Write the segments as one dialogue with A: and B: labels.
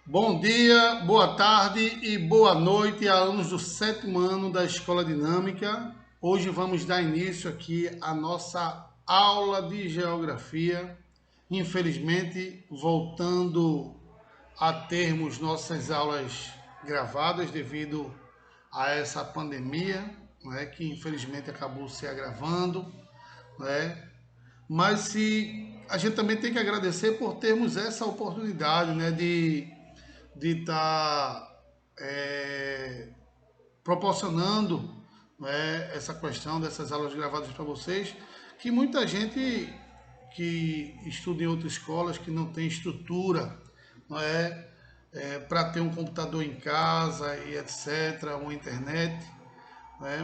A: Bom dia, boa tarde e boa noite, alunos do sétimo ano da Escola Dinâmica. Hoje vamos dar início aqui à nossa aula de Geografia. Infelizmente, voltando a termos nossas aulas gravadas devido a essa pandemia, né, que infelizmente acabou se agravando, né? Mas a gente também tem que agradecer por termos essa oportunidade, né, de estar proporcionando, né, essa questão dessas aulas gravadas para vocês, que muita gente que estuda em outras escolas, que não tem estrutura, não para ter um computador em casa e etc., uma internet,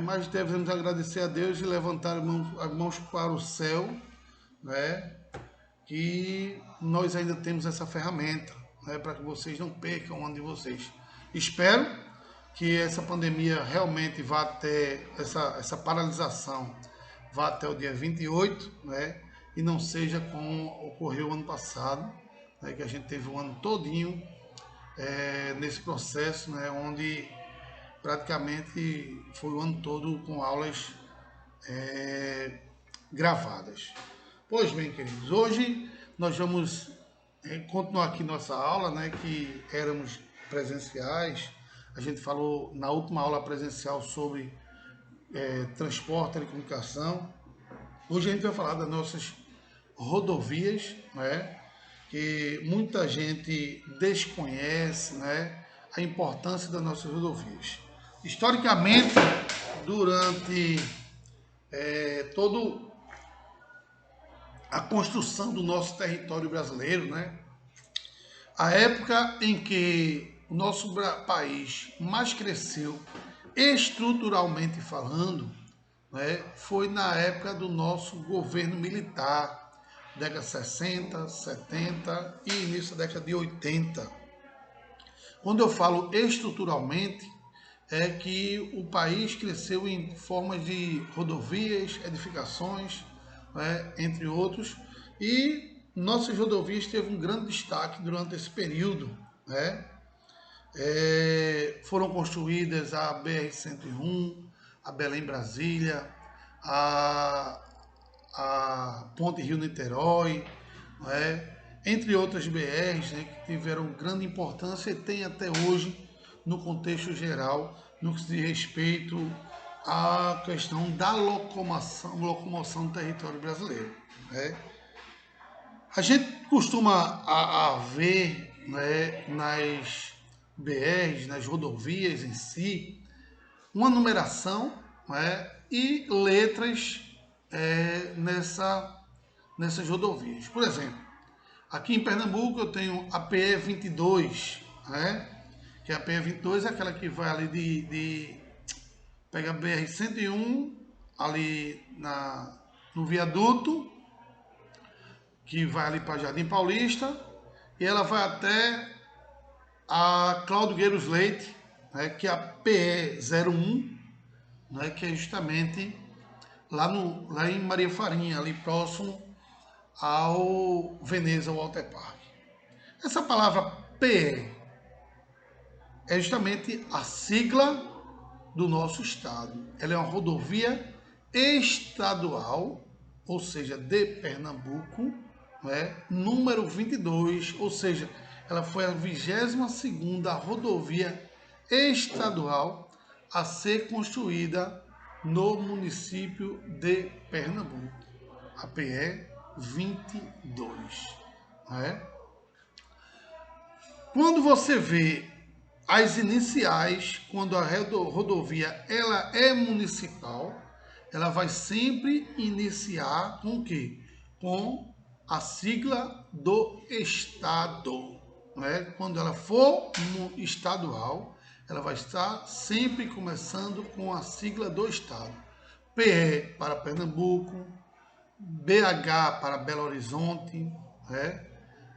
A: mas devemos agradecer a Deus e levantar as mãos para o céu, né, que nós ainda temos essa ferramenta, né, para que vocês não percam o ano de vocês. Espero que essa pandemia realmente vá até, essa paralisação vá até o dia 28, né, e não seja como ocorreu ano passado, né, que a gente teve o ano todinho nesse processo, né, onde praticamente foi o ano todo com aulas gravadas. Pois bem, queridos, hoje nós vamos continuar aqui nossa aula, né, que éramos presenciais. A gente falou na última aula presencial sobre transporte, telecomunicação. Hoje a gente vai falar das nossas rodovias, né, que muita gente desconhece, né, a importância das nossas rodovias. Historicamente, durante todo a construção do nosso território brasileiro, né? A época em que o nosso país mais cresceu, estruturalmente falando, né, foi na época do nosso governo militar, década de 60, 70 e início da década de 80. Quando eu falo estruturalmente, é que o país cresceu em formas de rodovias, edificações, né, entre outros, e nossas rodovias teve um grande destaque durante esse período, né? Foram construídas a BR-101, a Belém-Brasília, a Ponte Rio-Niterói, né? Entre outras BRs, né, que tiveram grande importância e tem até hoje no contexto geral, no que se diz respeito à questão da locomoção do território brasileiro, né? A gente costuma ver, né, nas BRs, nas rodovias em si, uma numeração, né, e letras nessas rodovias. Por exemplo, aqui em Pernambuco eu tenho a PE 22, né, que a PE 22 é aquela que vai ali pega a BR 101 ali no viaduto, que vai ali para Jardim Paulista, e ela vai até a Cláudio Gueiros Leite, né, que é a PE 01, né, que é justamente lá em Maria Farinha, ali próximo ao Veneza Water Park. Essa palavra PE é justamente a sigla do nosso estado. Ela é uma rodovia estadual, ou seja, de Pernambuco, né, número 22, ou seja, ela foi a 22ª rodovia estadual a ser construída no município de Pernambuco, a PE 22. Né? Quando você vê as iniciais, quando a rodovia ela é municipal, ela vai sempre iniciar com o quê? Com a sigla do estado. Né? Quando ela for no estadual, ela vai estar sempre começando com a sigla do estado. PE para Pernambuco, BH para Belo Horizonte, né?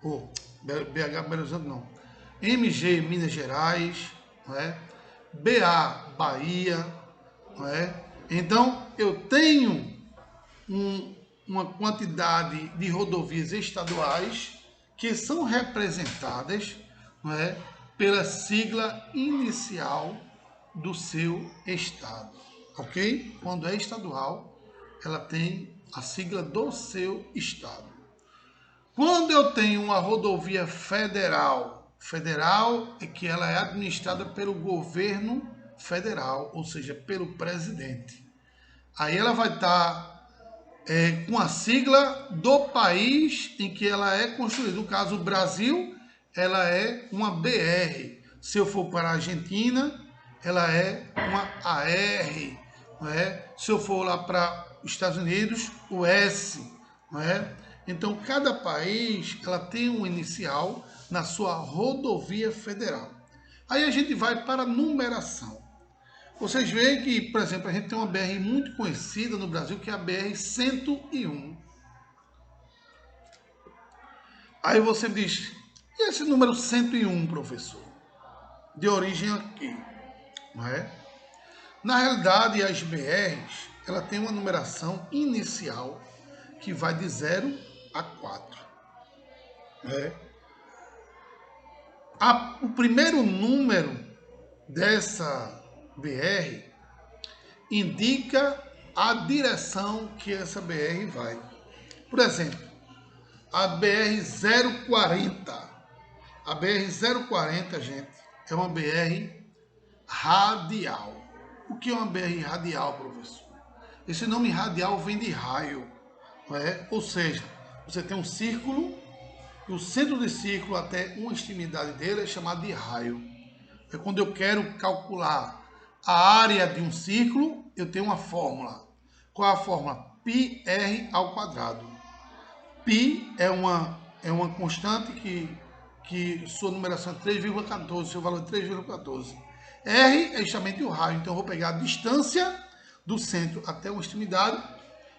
A: Ou BH Belo Horizonte não. MG Minas Gerais, né? BA Bahia, né? Então eu tenho uma quantidade de rodovias estaduais que são representadas, né, pela sigla inicial do seu estado, ok? Quando é estadual, ela tem a sigla do seu estado. Quando eu tenho uma rodovia federal, federal é que ela é administrada pelo governo federal, ou seja, pelo presidente. Aí ela vai estar com a sigla do país em que ela é construída. No caso, o Brasil, ela é uma BR. Se eu for para a Argentina, ela é uma AR. Não é? Se eu for lá para os Estados Unidos, o S. Não é? Então, cada país ela tem um inicial na sua rodovia federal. Aí a gente vai para a numeração. Vocês veem que, por exemplo, a gente tem uma BR muito conhecida no Brasil, que é a BR-101. Aí você diz, e esse número 101, professor? De origem aqui, não é? Na realidade, as BRs, ela tem uma numeração inicial que vai de 0 a 4. Né? O primeiro número dessa BR indica a direção que essa BR vai. Por exemplo, a BR-040. A BR-040, gente, é uma BR radial. O que é uma BR radial, professor? Esse nome radial vem de raio, não é? Ou seja, você tem um círculo e o centro do círculo até uma extremidade dele é chamado de raio. É quando eu quero calcular a área de um círculo, eu tenho uma fórmula. Qual é a fórmula? πr ao quadrado. Π é uma constante que sua numeração é 3,14, seu valor é 3,14. R é justamente o raio, então eu vou pegar a distância do centro até uma extremidade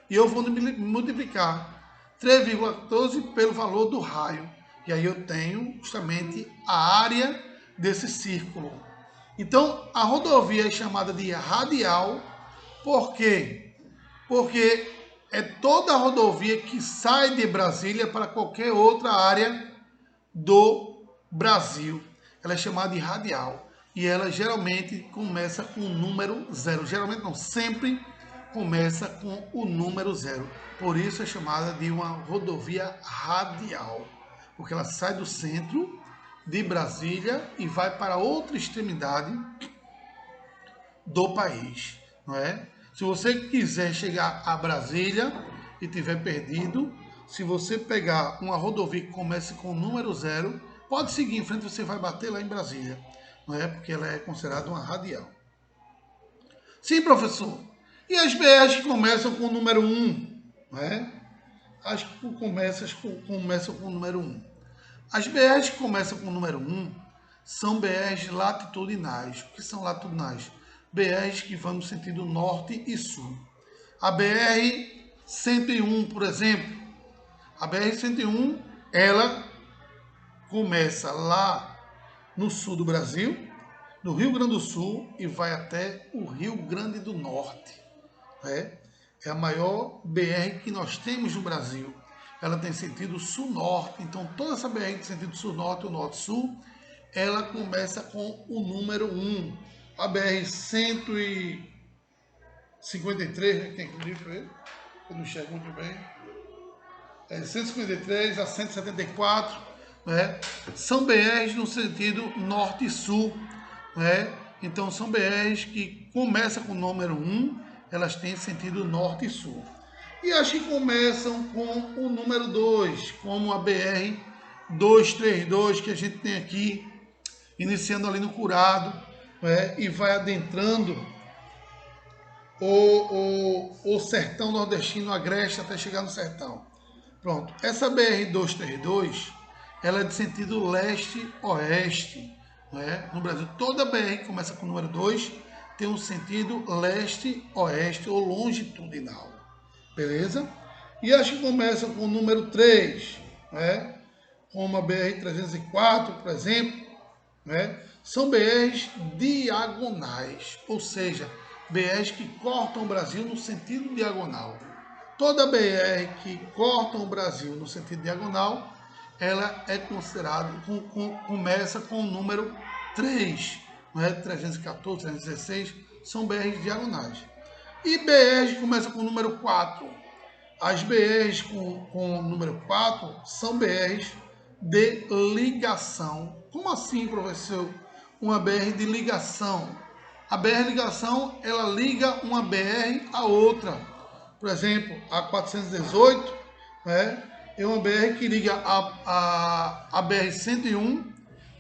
A: e eu vou multiplicar 3,14 pelo valor do raio. E aí eu tenho justamente a área desse círculo. Então, a rodovia é chamada de radial, por quê? Porque é toda a rodovia que sai de Brasília para qualquer outra área do Brasil. Ela é chamada de radial e ela geralmente começa com o número 0. Geralmente não, sempre começa com o número 0. Por isso é chamada de uma rodovia radial, porque ela sai do centro de Brasília e vai para outra extremidade do país, não é? Se você quiser chegar a Brasília e tiver perdido, se você pegar uma rodovia que comece com o número 0, pode seguir em frente, você vai bater lá em Brasília, não é? Porque ela é considerada uma radial. Sim, professor. E as BRs que começam com o número 1, não é? As que começam com o número 1. As BRs que começam com o número 1 são BRs latitudinais. O que são latitudinais? BRs que vão no sentido norte e sul. A BR-101, por exemplo, a BR-101, ela começa lá no sul do Brasil, no Rio Grande do Sul, e vai até o Rio Grande do Norte. É a maior BR que nós temos no Brasil. Ela tem sentido sul-norte, então toda essa BR tem sentido sul-norte ou norte-sul, ela começa com o número 1. A BR-153, que tem aqui livro aí, eu não enxergo muito bem, 153 a 174, né? São BRs no sentido norte e sul, né? Então são BRs que começam com o número 1, elas têm sentido norte e sul. E as que começam com o número 2, como a BR-232, que a gente tem aqui, iniciando ali no Curado, né, e vai adentrando o sertão nordestino, agreste, até chegar no sertão. Pronto, essa BR-232, ela é de sentido leste-oeste, né? No Brasil, toda BR que começa com o número 2 tem um sentido leste-oeste ou longitudinal. Beleza? E as que começam com o número 3, né? Como a BR-304, por exemplo, né? São BRs diagonais, ou seja, BRs que cortam o Brasil no sentido diagonal. Toda BR que corta o Brasil no sentido diagonal, ela é considerada, começa com o número 3, não é? 314, 316, são BRs diagonais. E BRs que começam com o número 4. As BRs com o número 4 são BRs de ligação. Como assim, professor? Uma BR de ligação. A BR ligação, ela liga uma BR a outra. Por exemplo, a 418, né, é uma BR que liga a BR-101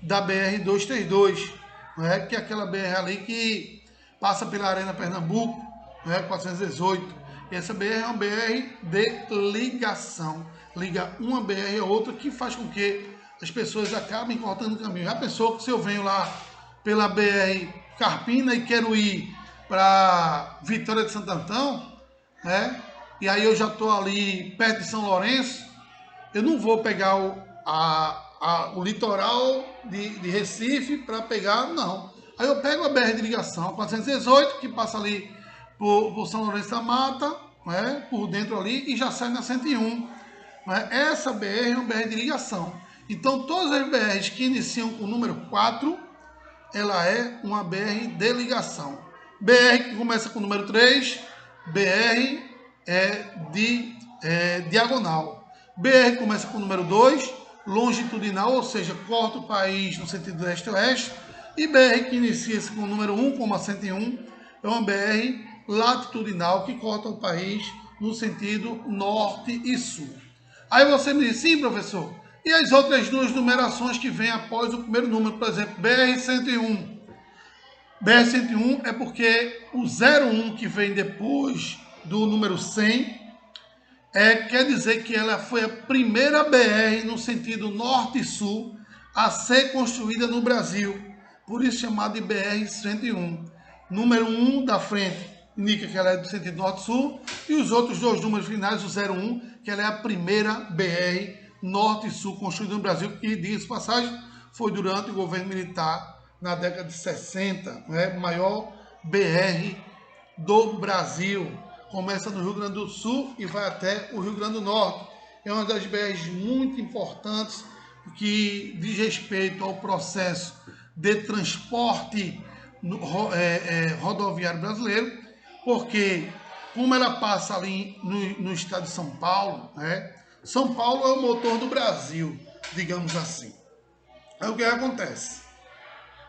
A: da BR-232, né, que é aquela BR ali que passa pela Arena Pernambuco, né, 418. Essa BR é uma BR de ligação. Liga uma BR a outra, que faz com que as pessoas acabem cortando o caminho. Já pensou que se eu venho lá pela BR Carpina e quero ir para Vitória de Santo Antão, né? E aí eu já estou ali perto de São Lourenço, eu não vou pegar o litoral de Recife para pegar, não. Aí eu pego a BR de ligação, 418, que passa ali por São Lourenço da Mata, né, por dentro ali, e já sai na 101. Né? Essa BR é uma BR de ligação. Então, todas as BRs que iniciam com o número 4, ela é uma BR de ligação. BR que começa com o número 3, BR diagonal. BR que começa com o número 2, longitudinal, ou seja, corta o país no sentido leste-oeste. E BR que inicia-se com o número 1, como a 101, é uma BR latitudinal que corta o país no sentido norte e sul. Aí você me diz, sim, professor, e as outras duas numerações que vêm após o primeiro número, por exemplo, BR-101. BR-101 é porque o 01 que vem depois do número 100 quer dizer que ela foi a primeira BR no sentido norte e sul a ser construída no Brasil. Por isso chamada de BR-101. Número 1 da frente indica que ela é do sentido norte-sul, e os outros dois números finais, o 01, que ela é a primeira BR norte e sul construída no Brasil, e diga-se passagem, foi durante o governo militar na década de 60, né? Maior BR do Brasil. Começa no Rio Grande do Sul e vai até o Rio Grande do Norte. É uma das BRs muito importantes que diz respeito ao processo de transporte rodoviário brasileiro, porque como ela passa ali no estado de São Paulo, né? São Paulo é o motor do Brasil, digamos assim. Aí o que acontece?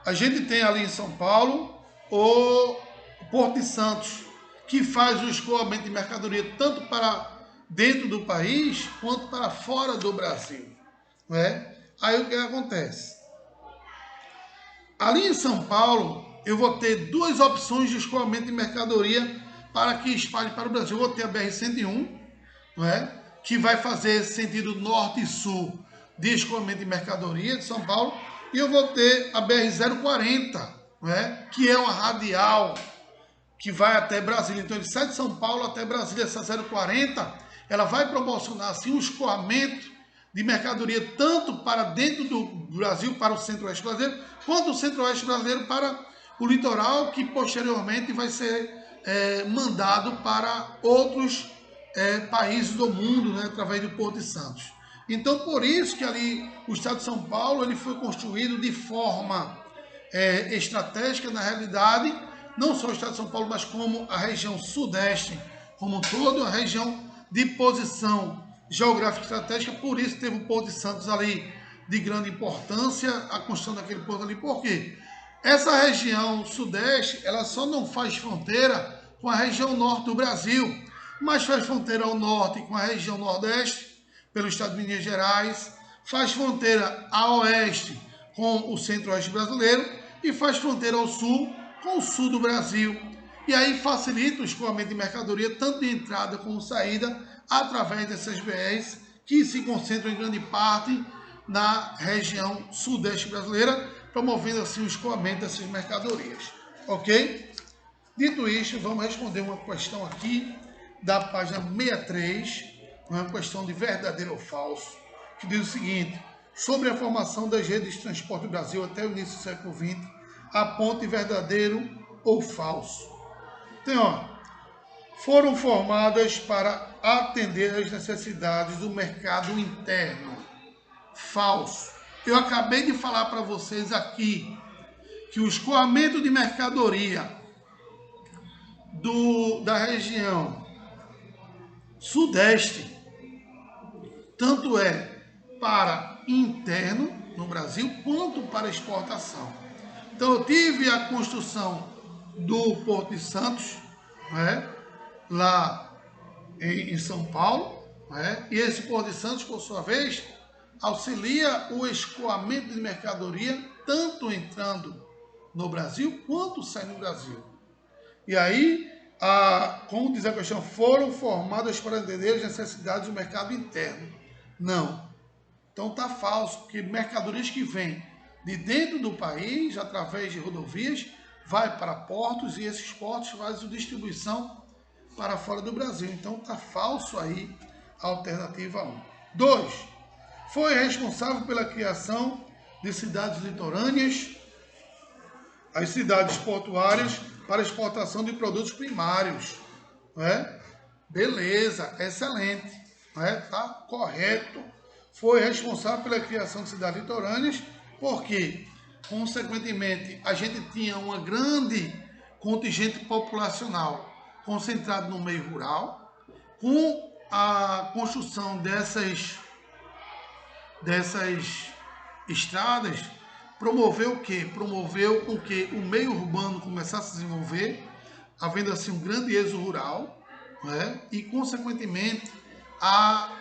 A: A gente tem ali em São Paulo o Porto de Santos, que faz o escoamento de mercadoria tanto para dentro do país quanto para fora do Brasil. Né? Aí o que acontece? Ali em São Paulo, eu vou ter duas opções de escoamento de mercadoria para que espalhe para o Brasil. Eu vou ter a BR-101, né, que vai fazer sentido norte e sul de escoamento de mercadoria de São Paulo, e eu vou ter a BR-040, né, que é uma radial que vai até Brasília. Então ele sai de São Paulo até Brasília. Essa 040, ela vai proporcionar assim um escoamento de mercadoria tanto para dentro do Brasil, para o centro-oeste brasileiro, quanto do centro-oeste brasileiro para o litoral, que posteriormente vai ser mandado para outros países do mundo, né, através do Porto de Santos. Então, por isso que ali o estado de São Paulo ele foi construído de forma estratégica, na realidade, não só o estado de São Paulo, mas como a região sudeste, como toda a região de posição geográfica estratégica. Por isso teve o Porto de Santos ali de grande importância, a construção daquele porto ali. Por quê? Essa região sudeste, ela só não faz fronteira com a região norte do Brasil, mas faz fronteira ao norte com a região nordeste, pelo estado de Minas Gerais, faz fronteira a oeste com o centro-oeste brasileiro e faz fronteira ao sul com o sul do Brasil. E aí facilita o escoamento de mercadoria, tanto de entrada como saída, através dessas BRs que se concentram em grande parte na região sudeste brasileira, promovendo assim o escoamento dessas mercadorias. Ok? Dito isto, vamos responder uma questão aqui da página 63, uma questão de verdadeiro ou falso, que diz o seguinte: sobre a formação das redes de transporte do Brasil até o início do século XX, aponte verdadeiro ou falso. Então, foram formadas para atender às necessidades do mercado interno. Falso. Eu acabei de falar para vocês aqui que o escoamento de mercadoria da região sudeste, tanto é para interno no Brasil, quanto para exportação. Então eu tive a construção do Porto de Santos, né, lá em São Paulo, né, e esse Porto de Santos, por sua vez, auxilia o escoamento de mercadoria, tanto entrando no Brasil, quanto saindo do Brasil. E aí, como diz a questão, foram formadas para atender as necessidades do mercado interno. Não. Então está falso, porque mercadorias que vêm de dentro do país, através de rodovias, vai para portos e esses portos fazem distribuição para fora do Brasil. Então está falso aí a alternativa 1. 2. Foi responsável pela criação de cidades litorâneas, as cidades portuárias, para exportação de produtos primários. Né? Beleza, excelente. Né? Tá correto. Foi responsável pela criação de cidades litorâneas, porque, consequentemente, a gente tinha uma grande contingente populacional concentrado no meio rural. Com a construção dessas estradas, promoveu o quê? Promoveu com que o meio urbano começasse a se desenvolver, havendo assim um grande êxodo rural, né? E, consequentemente, a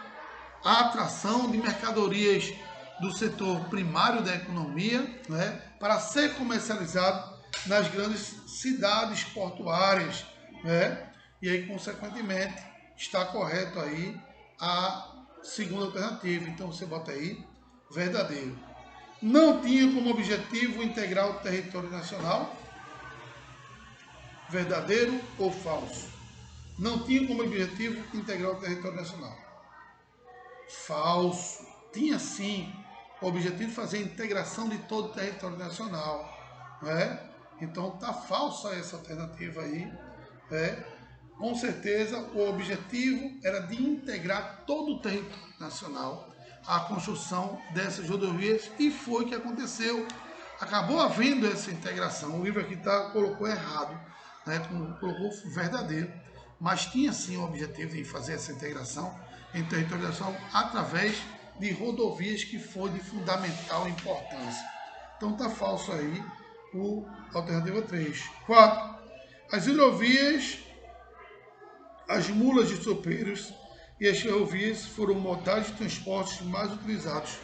A: atração de mercadorias do setor primário da economia, né, para ser comercializado nas grandes cidades portuárias, né? E aí, consequentemente, está correto aí a segunda alternativa. Então você bota aí verdadeiro. Não tinha como objetivo integrar o território nacional. Verdadeiro ou falso? Não tinha como objetivo integrar o território nacional. Falso. Tinha sim o objetivo de fazer a integração de todo o território nacional. Né? Então está falsa essa alternativa aí. Né? Com certeza o objetivo era de integrar todo o território nacional, a construção dessas rodovias, e foi o que aconteceu. Acabou havendo essa integração. O livro aqui colocou errado, né? Colocou verdadeiro, mas tinha sim o objetivo de fazer essa integração em território nacional através de rodovias, que foi de fundamental importância. Então está falso aí a alternativa 3. 4. As hidrovias, as mulas de tropeiros e as ferrovias foram modais de transportes mais utilizados.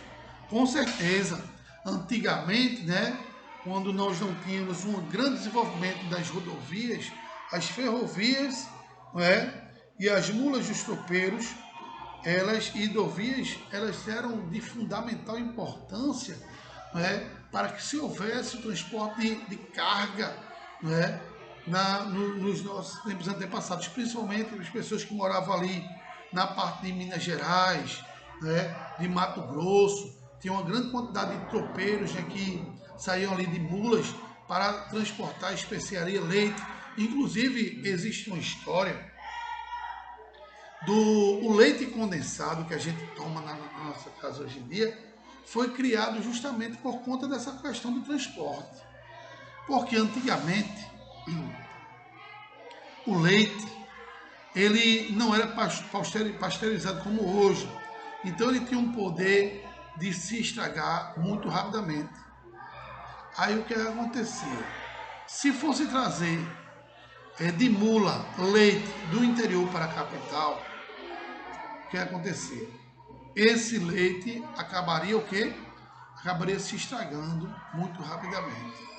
A: Com certeza, antigamente, né, quando nós não tínhamos um grande desenvolvimento das rodovias, as ferrovias, né, e as mulas dos tropeiros, hidrovias, elas eram de fundamental importância, né, para que se houvesse o transporte de carga, né, nos nossos tempos antepassados, principalmente as pessoas que moravam ali na parte de Minas Gerais, né, de Mato Grosso. Tinha uma grande quantidade de tropeiros, né, que saíam ali de mulas para transportar especiaria, leite. Inclusive, existe uma história do leite condensado que a gente toma na nossa casa hoje em dia, foi criado justamente por conta dessa questão do transporte. Porque antigamente o leite, ele não era pasteurizado como hoje. Então ele tinha um poder de se estragar muito rapidamente. Aí o que acontecia? Se fosse trazer de mula leite do interior para a capital, o que acontecia? Esse leite acabaria o quê? Acabaria se estragando muito rapidamente.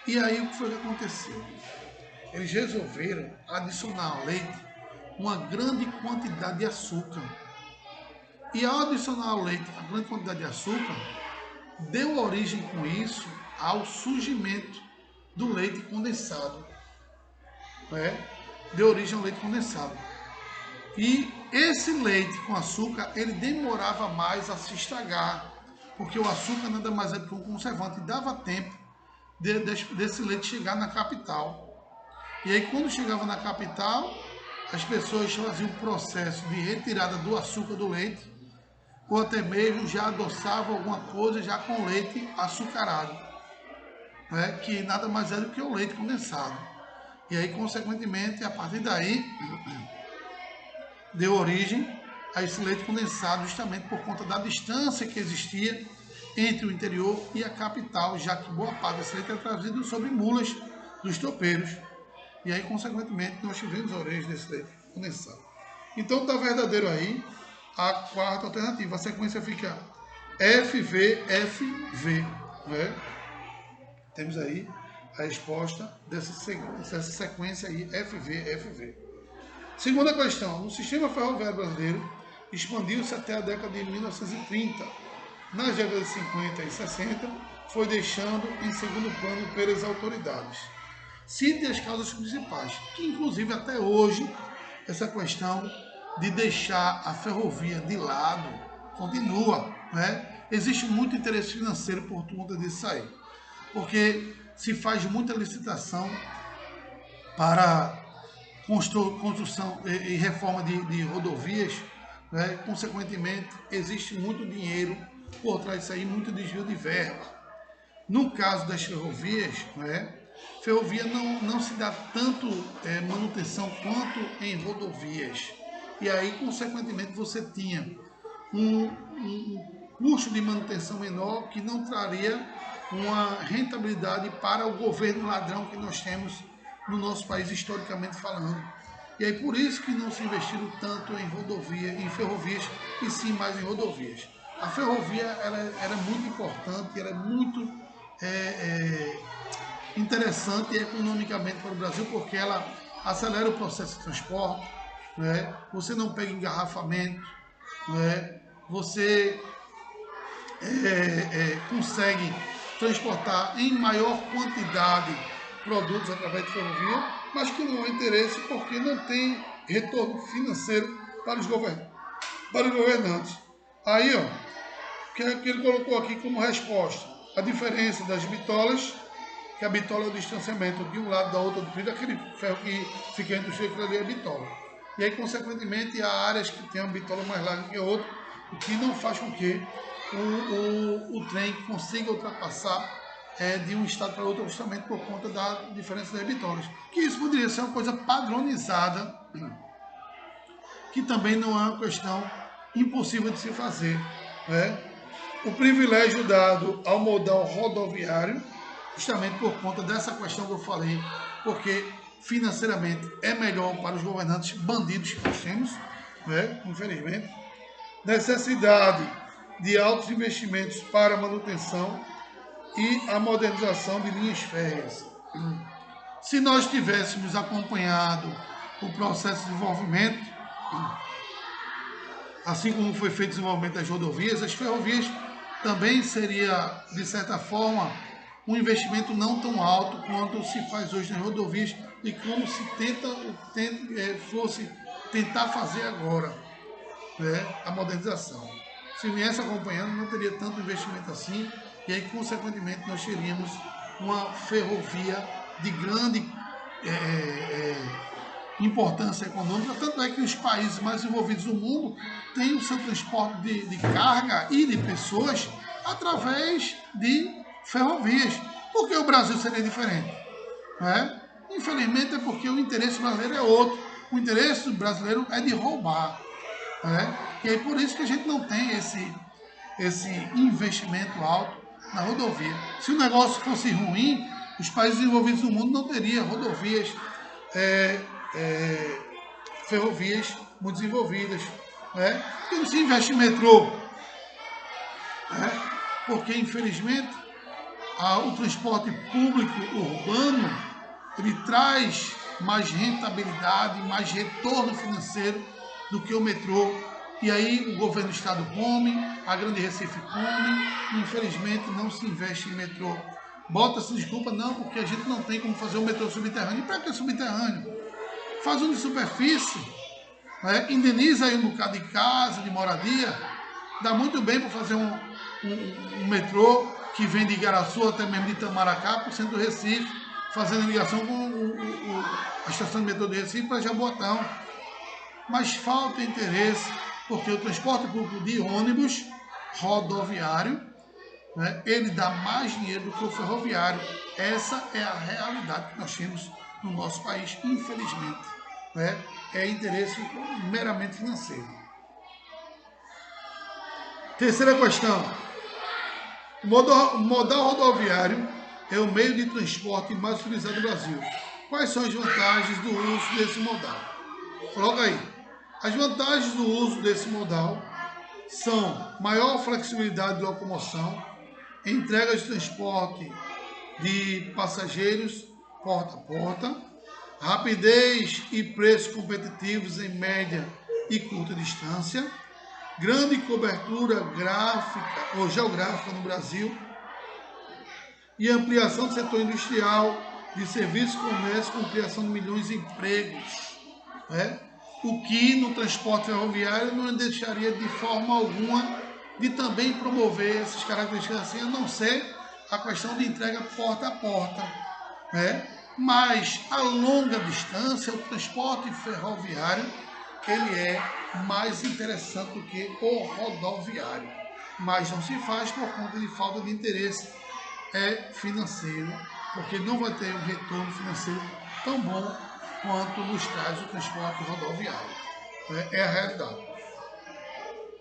A: E aí o que foi que aconteceu? Eles resolveram adicionar ao leite uma grande quantidade de açúcar. E ao adicionar ao leite a grande quantidade de açúcar, deu origem com isso ao surgimento do leite condensado. Deu origem ao leite condensado. E esse leite com açúcar, ele demorava mais a se estragar, porque o açúcar nada mais é do que um conservante, e dava tempo desse leite chegar na capital. E aí, quando chegava na capital, as pessoas faziam o processo de retirada do açúcar do leite, ou até mesmo já adoçava alguma coisa já com leite açucarado, né? Que nada mais é do que o leite condensado. E aí, consequentemente, a partir daí, deu origem a esse leite condensado, justamente por conta da distância que existia entre o interior e a capital, já que boa parte desse leite era trazido sobre mulas dos tropeiros. E aí, consequentemente, nós tivemos a origem desse leite condensado. Então, está verdadeiro aí a quarta alternativa. A sequência fica FV, né? Temos aí a resposta dessa sequência aí, FV. Segunda questão, o sistema ferroviário brasileiro expandiu-se até a década de 1930. Nas décadas de 50 e 60, foi deixando em segundo plano pelas autoridades. Cite as causas principais, que inclusive até hoje, essa questão de deixar a ferrovia de lado continua, né? Existe muito interesse financeiro por conta disso aí, porque se faz muita licitação para construção e reforma de rodovias, né? Consequentemente, existe muito dinheiro por trás disso aí, muito desvio de verba. No caso das ferrovias, né? Ferrovia não se dá tanto manutenção quanto em rodovias. E aí, consequentemente, você tinha um custo de manutenção menor que não traria uma rentabilidade para o governo ladrão que nós temos no nosso país, historicamente falando. E aí, por isso que não se investiram tanto em rodovia, em ferrovias, e sim mais em rodovias. A ferrovia ela era muito importante, ela é muito interessante economicamente para o Brasil, porque ela acelera o processo de transporte, né? Você não pega engarrafamento, né? Você consegue transportar em maior quantidade produtos através de ferrovia, mas que não há interesse porque não tem retorno financeiro para os governantes. Aí, ó, que ele colocou aqui como resposta? A diferença das bitolas, que a bitola é o distanciamento de um lado da outra do fio, aquele ferro que fica entre os fios, ali é a bitola. E aí, consequentemente, há áreas que tem uma bitola mais larga que a outra, o que não faz com que o trem consiga ultrapassar de um estado para outro, justamente por conta da diferença das bitolas. Que isso poderia ser uma coisa padronizada, que também não é uma questão impossível de se fazer, né? O privilégio dado ao modal rodoviário, justamente por conta dessa questão que eu falei, porque financeiramente é melhor para os governantes bandidos que nós temos, né? Infelizmente. Necessidade de altos investimentos para manutenção e a modernização de linhas férreas. Se nós tivéssemos acompanhado o processo de desenvolvimento, assim como foi feito o desenvolvimento das rodovias, as ferrovias também seria, de certa forma, um investimento não tão alto quanto se faz hoje nas rodovias e como se fosse tentar fazer agora, né, a modernização. Se viesse acompanhando, não teria tanto investimento assim, e aí, consequentemente, nós teríamos uma ferrovia de grande importância econômica, tanto é que os países mais desenvolvidos do mundo têm o seu transporte de carga e de pessoas através de ferrovias. Por que o Brasil seria diferente? Né? Infelizmente é porque o interesse brasileiro é outro. O interesse brasileiro é de roubar. Né? E aí por isso que a gente não tem esse investimento alto na rodovia. Se o negócio fosse ruim, os países desenvolvidos do mundo não teriam rodovias, ferrovias muito desenvolvidas. Né? E não se investe em metrô. Né? Porque, infelizmente, o transporte público urbano ele traz mais rentabilidade, mais retorno financeiro do que o metrô. E aí o governo do estado come, a Grande Recife come, e infelizmente não se investe em metrô. Bota-se desculpa, não, porque a gente não tem como fazer um metrô subterrâneo. E para que subterrâneo? Faz um de superfície, né? Indeniza aí um bocado de casa, de moradia. Dá muito bem para fazer um metrô que vem de Igaraçu até mesmo de Itamaracá, para o centro do Recife, fazendo ligação com a estação de metrô do Recife para Jaboatão. Mas falta interesse porque o transporte público de ônibus rodoviário, né, ele dá mais dinheiro do que o ferroviário. Essa é a realidade que nós temos no nosso país, infelizmente. Né? É interesse meramente financeiro. Terceira questão. O modal rodoviário é o meio de transporte mais utilizado no Brasil. Quais são as vantagens do uso desse modal? Coloca aí. As vantagens do uso desse modal são maior flexibilidade de locomoção, entrega de transporte de passageiros porta a porta, rapidez e preços competitivos em média e curta distância, grande cobertura gráfica ou geográfica no Brasil e ampliação do setor industrial, de serviços e comércio com criação de milhões de empregos. Né? O que no transporte ferroviário não deixaria de forma alguma de também promover essas características assim, a não ser a questão de entrega porta a porta. Né? Mas a longa distância, o transporte ferroviário, ele é mais interessante do que o rodoviário. Mas não se faz por conta de falta de interesse financeiro, porque não vai ter um retorno financeiro tão bom quanto nos traz o transporte rodoviário. É a realidade.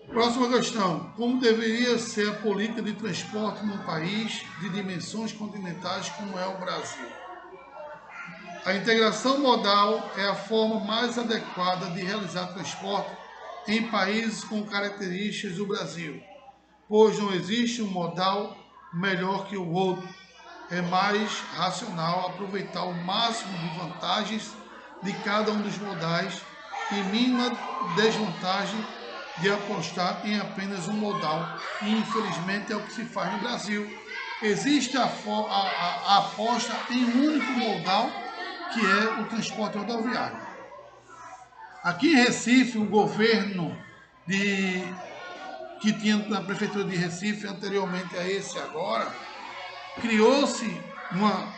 A: Próxima questão. Como deveria ser a política de transporte num país de dimensões continentais como é o Brasil? A integração modal é a forma mais adequada de realizar transporte em países com características do Brasil, pois não existe um modal melhor que o outro. É mais racional aproveitar o máximo de vantagens de cada um dos modais e mínima desvantagem de apostar em apenas um modal. E infelizmente é o que se faz no Brasil. Existe a aposta em um único modal, que é o transporte rodoviário. Aqui em Recife, o governo que tinha na prefeitura de Recife, anteriormente a esse agora, criou-se uma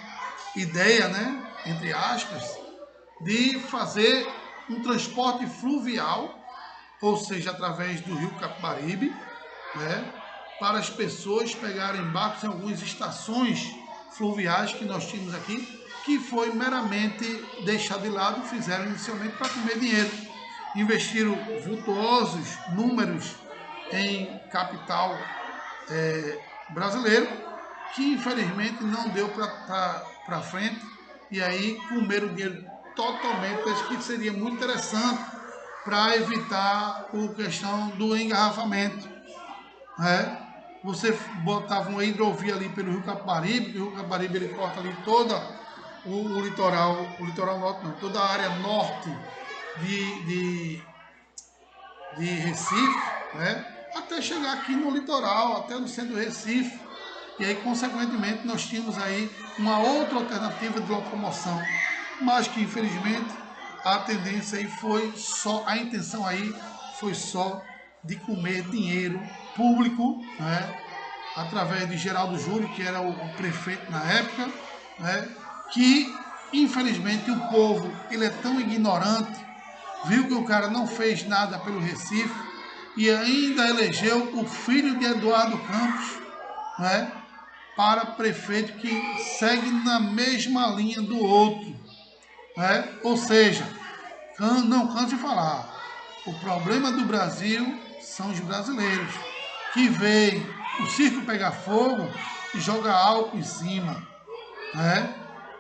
A: ideia, né, entre aspas, de fazer um transporte fluvial, ou seja, através do rio Capibaribe, né, para as pessoas pegarem barcos em algumas estações fluviais que nós tínhamos aqui, que foi meramente deixado de lado, fizeram inicialmente para comer dinheiro. Investiram vultuosos números em capital brasileiro, que infelizmente não deu para frente, e aí comeram o dinheiro totalmente. Acho que seria muito interessante para evitar a questão do engarrafamento. Né? Você botava uma hidrovia ali pelo rio Capibaribe, que o rio Capibaribe ele corta ali toda o litoral norte não, toda a área norte de Recife, né? Até chegar aqui no litoral, até no centro do Recife. E aí, consequentemente, nós tínhamos aí uma outra alternativa de locomoção, mas que, infelizmente, a tendência aí foi só, a intenção aí foi só de comer dinheiro público, né, através de Geraldo Júlio, que era o prefeito na época, né, que, infelizmente, o povo, ele é tão ignorante, viu que o cara não fez nada pelo Recife e ainda elegeu o filho de Eduardo Campos, né, para prefeito, que segue na mesma linha do outro. Né? Ou seja, não canso de falar, o problema do Brasil são os brasileiros, que veem o circo pegar fogo e joga álcool em cima. Né?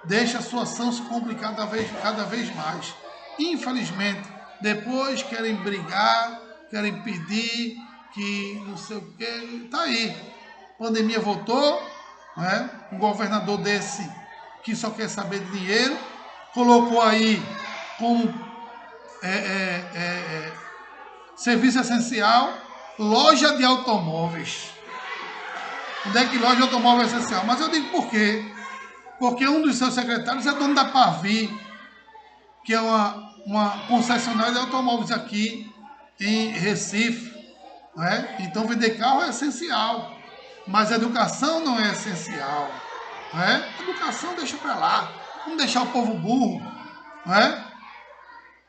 A: Deixa a situação se complicar cada vez mais. Infelizmente, depois querem brigar, querem pedir que não sei o que, tá aí. A pandemia voltou, né? Um governador desse que só quer saber de dinheiro, colocou aí como serviço essencial loja de automóveis. Onde é que loja de automóvel é essencial? Mas eu digo por quê? Porque um dos seus secretários é dono da Parvi, que é uma concessionária de automóveis aqui em Recife. Né? Então vender carro é essencial, mas a educação não é essencial. Né? Educação deixa para lá, vamos deixar o povo burro. Né?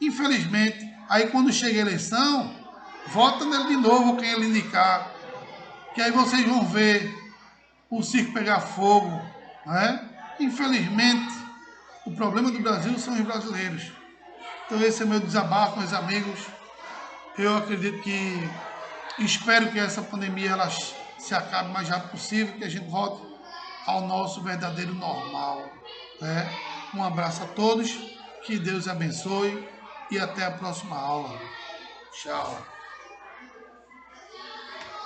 A: Infelizmente, aí quando chega a eleição, vota nele de novo, quem ele indicar, que aí vocês vão ver o circo pegar fogo, né? Infelizmente, o problema do Brasil são os brasileiros. Então esse é meu desabafo, meus amigos. Eu acredito que, espero que essa pandemia ela se acabe o mais rápido possível, que a gente volte ao nosso verdadeiro normal, né? Um abraço a todos, que Deus abençoe e até a próxima aula. Tchau.